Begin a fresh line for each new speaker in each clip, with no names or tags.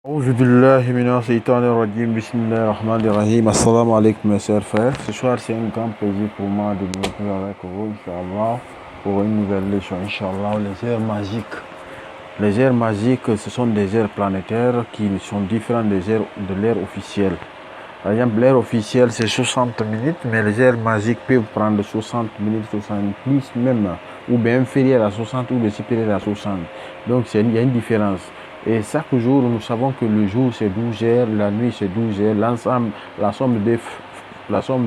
Auzu billahi minash-shaytanir-rajim. Bismillahir-rahmanir-rahim. Assalamu alaikum mes chers frères. Ce soir c'est un grand plaisir pour moi de me retrouver avec vous, Inch'Allah, pour une nouvelle leçon, Inch'Allah, les heures magiques. Les heures magiques, ce sont des heures planétaires qui sont différentes des heures de l'ère officielle. Par exemple, l'heure officielle c'est 60 minutes, mais les heures magiques peuvent prendre 60 minutes, 60 plus même, ou bien inférieur à 60 ou bien supérieur à 60. Donc il y a une différence. Et chaque jour, nous savons que le jour c'est 12 heures, la nuit c'est 12 heures, l'ensemble, la somme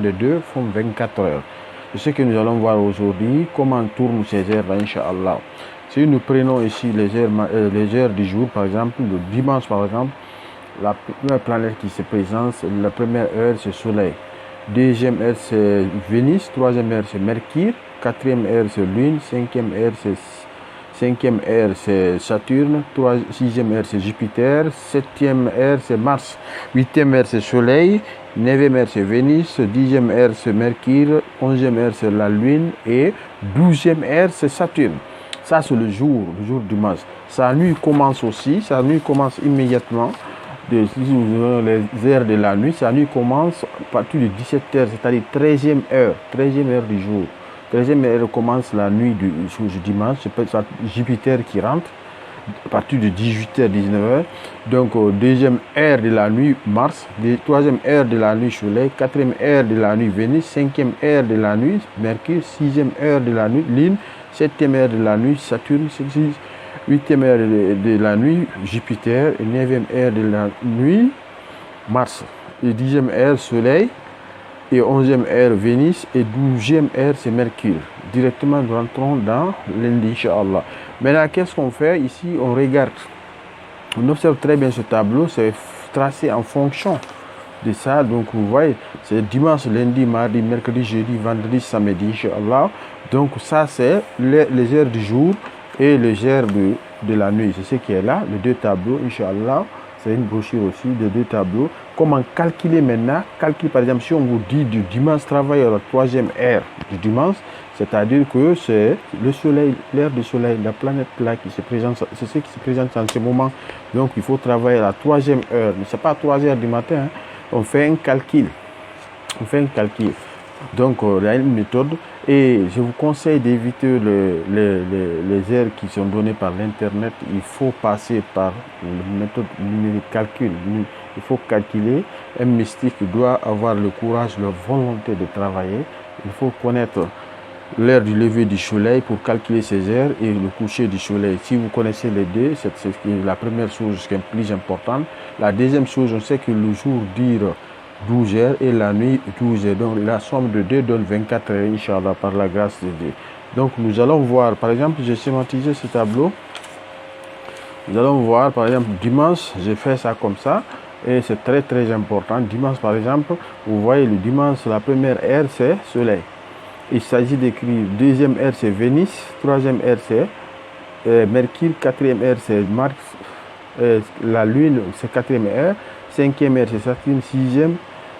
des deux font 24 heures. C'est ce que nous allons voir aujourd'hui, comment tournent ces heures, Inch'Allah. Si nous prenons ici les heures du jour, par exemple, le dimanche par exemple, la première planète qui se présente, la première heure c'est Soleil, deuxième heure c'est Vénus, troisième heure c'est Mercure, quatrième heure c'est Lune, cinquième heure c'est Saturne, sixième heure c'est Jupiter, septième heure c'est Mars, huitième heure c'est Soleil, neuvième heure c'est Vénus, dixième heure c'est Mercure, onzième heure c'est la Lune et douzième heure c'est Saturne. Ça c'est le jour dimanche. Sa nuit commence aussi, sa nuit commence immédiatement. Les heures de la nuit, sa nuit commence à partir de 17h, c'est-à-dire 13e heure du jour. 13e heure commence la nuit du dimanche, c'est Jupiter qui rentre à partir de 18h, 19h. Donc, deuxième heure de la nuit, Mars, troisième heure de la nuit, Soleil, quatrième heure de la nuit, Vénus, cinquième heure de la nuit, Mercure, sixième heure de la nuit, Lune, septième heure de la nuit, Saturne, huitième heure de la nuit, Jupiter, et neuvième heure de la nuit, Mars, et dixième heure, Soleil, et onzième heure, Vénus, et douzième heure, c'est Mercure. Directement, nous rentrons dans lundi, Inch'Allah. Maintenant, qu'est-ce qu'on fait ici? On regarde, on observe très bien ce tableau, c'est tracé en fonction de ça. Donc, vous voyez, c'est dimanche, lundi, mardi, mercredi, jeudi, vendredi, samedi, Inch'Allah. Donc, ça, c'est les heures du jour et les heures de la nuit. C'est ce qui est là, les deux tableaux, Inch'Allah. C'est une brochure aussi de deux tableaux. Comment calculer maintenant? Calculer, par exemple, si on vous dit du dimanche, travailler à la troisième heure du dimanche, c'est-à-dire que c'est le soleil, l'heure du soleil, la planète là qui se présente, c'est ce qui se présente en ce moment. Donc, il faut travailler à la troisième heure. Mais ce n'est pas à 3 heures du matin. Hein. On fait un calcul. Donc, il y a une méthode et je vous conseille d'éviter les heures qui sont données par l'Internet. Il faut passer par la méthode numérique calcul. Il faut calculer. Un mystique doit avoir le courage, la volonté de travailler. Il faut connaître l'heure du lever du soleil pour calculer ses heures et le coucher du soleil. Si vous connaissez les deux, c'est la première chose qui est plus importante. La deuxième chose, on sait que le jour dure 12 heures et la nuit 12 heures. Donc la somme de 2 donne 24 heures, Inch'Allah, par la grâce de Dieu. Donc nous allons voir, par exemple, j'ai schématisé ce tableau. Nous allons voir, par exemple, dimanche, j'ai fait ça comme ça. Et c'est très très important. Dimanche, par exemple, vous voyez, le dimanche, la première heure, c'est soleil. Il s'agit d'écrire deuxième heure, c'est Vénus. Troisième heure, c'est Mercure. Quatrième heure, c'est Mars. La Lune, c'est quatrième heure. Cinquième heure, c'est Saturne. Sixième,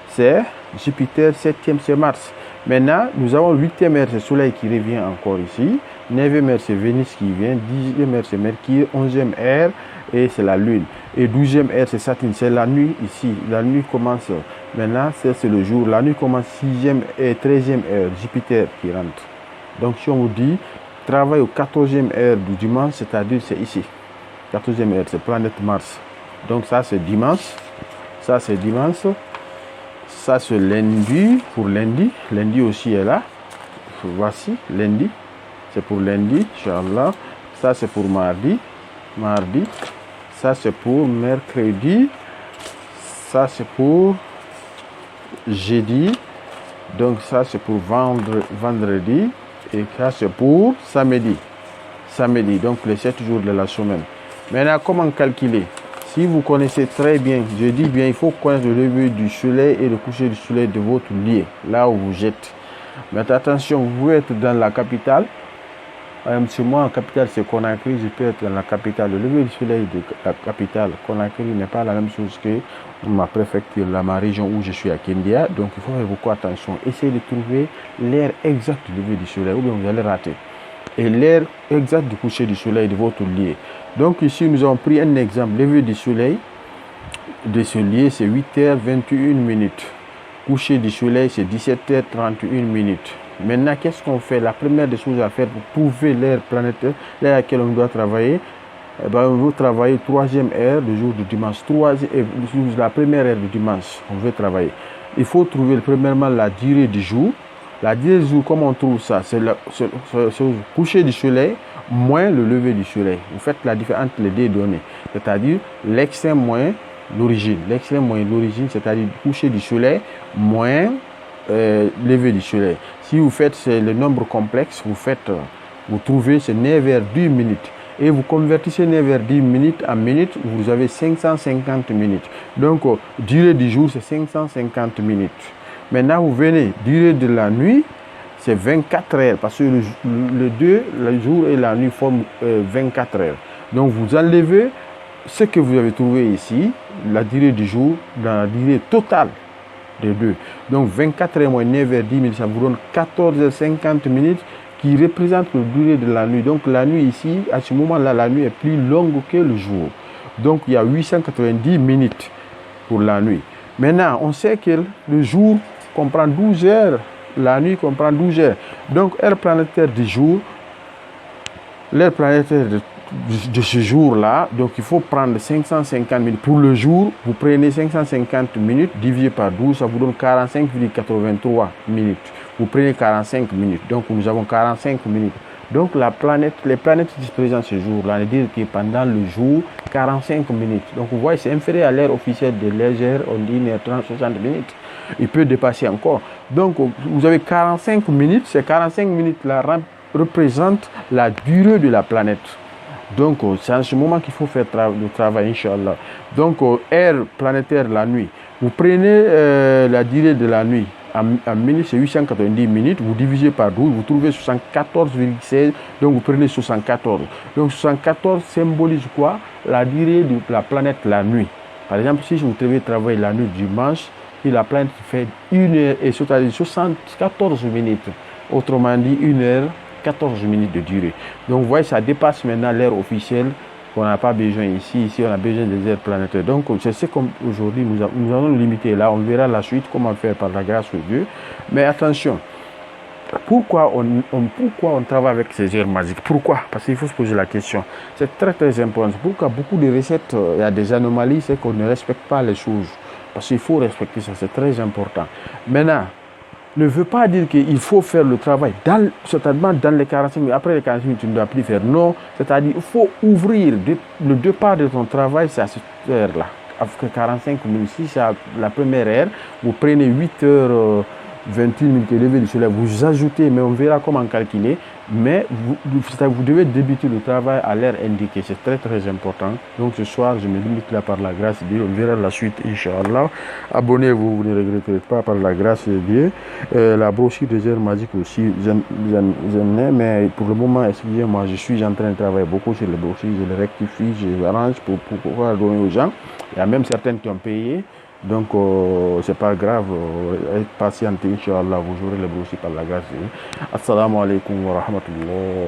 c'est Jupiter. Septième, c'est Mars. Maintenant, nous avons huitième heure, c'est Soleil qui revient encore ici. Neuvième heure, c'est Vénus qui vient. Dixième heure, c'est Mercure. Onzième heure, et c'est la Lune. Et douzième heure, c'est Saturne. C'est la nuit ici. La nuit commence. Maintenant, c'est le jour. La nuit commence sixième et 13e heure. Jupiter qui rentre. Donc, si on vous dit, travaille au 14e heure du dimanche, c'est-à-dire c'est ici. 14e heure, c'est planète Mars. Donc, ça, c'est dimanche. Ça, c'est dimanche. Ça, c'est lundi. Pour lundi. Lundi aussi est là. Voici, lundi. C'est pour lundi, Inch'Allah. Ça, c'est pour mardi. Mardi. Ça, c'est pour mercredi. Ça, c'est pour jeudi. Donc, ça, c'est pour vendredi. Et ça, c'est pour samedi. Samedi, donc les 7 jours de la semaine. Maintenant, comment calculer? Si vous connaissez très bien, je dis bien, il faut connaître le lever du soleil et le coucher du soleil de votre lieu, là où vous êtes. Mais attention, vous pouvez être dans la capitale. Chez moi, en capitale, c'est Conakry. Je peux être dans la capitale. Le lever du soleil de la capitale, Conakry, n'est pas la même chose que ma préfecture, ma région où je suis à Kindia. Donc, il faut faire beaucoup attention. Essayez de trouver l'heure exacte du lever du soleil ou bien vous allez rater. Et l'heure exacte du coucher du soleil de votre lieu. Donc, ici, nous avons pris un exemple. Lever du soleil. de ce lieu, c'est 8h21. Coucher du soleil, c'est 17h31. Maintenant, qu'est-ce qu'on fait? La première des choses à faire pour trouver l'ère planétaire, l'ère à laquelle on doit travailler, on veut travailler troisième heure du jour du dimanche. La première heure du dimanche, on veut travailler. Il faut trouver premièrement la durée du jour. La durée du jour, comment on trouve ça? C'est le coucher du soleil moins le lever du soleil. Vous faites la différence entre les deux données. C'est-à-dire l'extrême moins l'origine. L'extrême moins l'origine, c'est-à-dire le coucher du soleil moins lever du soleil. Si vous faites le nombre complexe, vous trouvez c'est 9h10. Et vous convertissez 9h10 en minutes, vous avez 550 minutes. Donc, durée du jour, c'est 550 minutes. Maintenant, vous venez, durée de la nuit, c'est 24 heures, parce que le jour et la nuit forment 24 heures. Donc, vous enlevez ce que vous avez trouvé ici, la durée du jour, dans la durée totale des deux. Donc, 24 heures moins 9h10, ça vous donne 14h50 minutes, qui représente la durée de la nuit. Donc, la nuit ici, à ce moment-là, la nuit est plus longue que le jour. Donc, il y a 890 minutes pour la nuit. Maintenant, on sait que le jour comprend 12 heures, la nuit comprend 12 heures. Donc, l'heure planétaire du jour, l'heure planétaire de ce jour-là, donc il faut prendre 550 minutes. Pour le jour, vous prenez 550 minutes divisé par 12, ça vous donne 45,83 minutes. Vous prenez 45 minutes, donc nous avons 45 minutes. Donc les planètes qui se présentent ce jour-là, on dit que pendant le jour, 45 minutes. Donc vous voyez, c'est inférieur à l'heure officielle de légère, on dit 1h30, 60 minutes. Il peut dépasser encore. Donc vous avez 45 minutes, ces 45 minutes-là représentent la durée de la planète. Donc c'est en ce moment qu'il faut faire le travail, Inch'Allah. Donc heure planétaire la nuit. Vous prenez la durée de la nuit. En minutes, c'est 890 minutes. Vous divisez par 12, vous trouvez 74,16. Donc vous prenez 74. Donc 74 symbolise quoi? La durée de la planète la nuit. Par exemple, si vous devez travailler la nuit dimanche, et la planète fait 1h et 74 minutes. Autrement dit, 1h14 minutes de durée. Donc vous voyez, ça dépasse maintenant l'heure officielle qu'on n'a pas besoin ici. Ici, on a besoin des heures planétaires. Donc c'est ce qu'aujourd'hui nous allons nous limiter là. On verra la suite, comment faire par la grâce de Dieu. Mais attention, pourquoi on travaille avec ces heures magiques? Pourquoi? Parce qu'il faut se poser la question. C'est très très important. Pourquoi beaucoup de recettes, il y a des anomalies, c'est qu'on ne respecte pas les choses. Parce qu'il faut respecter ça, c'est très important. Maintenant, ne veut pas dire qu'il faut faire le travail certainement dans les 45 minutes. Après les 45 minutes, tu ne dois plus faire. Non, c'est-à-dire qu'il faut ouvrir le départ de ton travail, c'est à cette heure-là. Après 45 minutes, si c'est la première heure, vous prenez 8h28 minutes de lever du soleil, vous ajoutez, mais on verra comment calculer. Mais vous devez débuter le travail à l'heure indiquée. C'est très très important. Donc ce soir, je me limite là par la grâce de Dieu. On verra la suite, Inch'Allah. Abonnez-vous, vous ne regretterez pas par la grâce de Dieu. La brochure des heures magiques aussi, j'aime, mais pour le moment, excusez-moi, je suis en train de travailler beaucoup sur les brochures. Je les rectifie, je les arrange pour pouvoir donner aux gens. Il y a même certaines qui ont payé. Donc, c'est pas grave, patientez, Inch'Allah, vous aurez les brochures par la grâce de Dieu. Assalamu alaikum wa rahmatullah.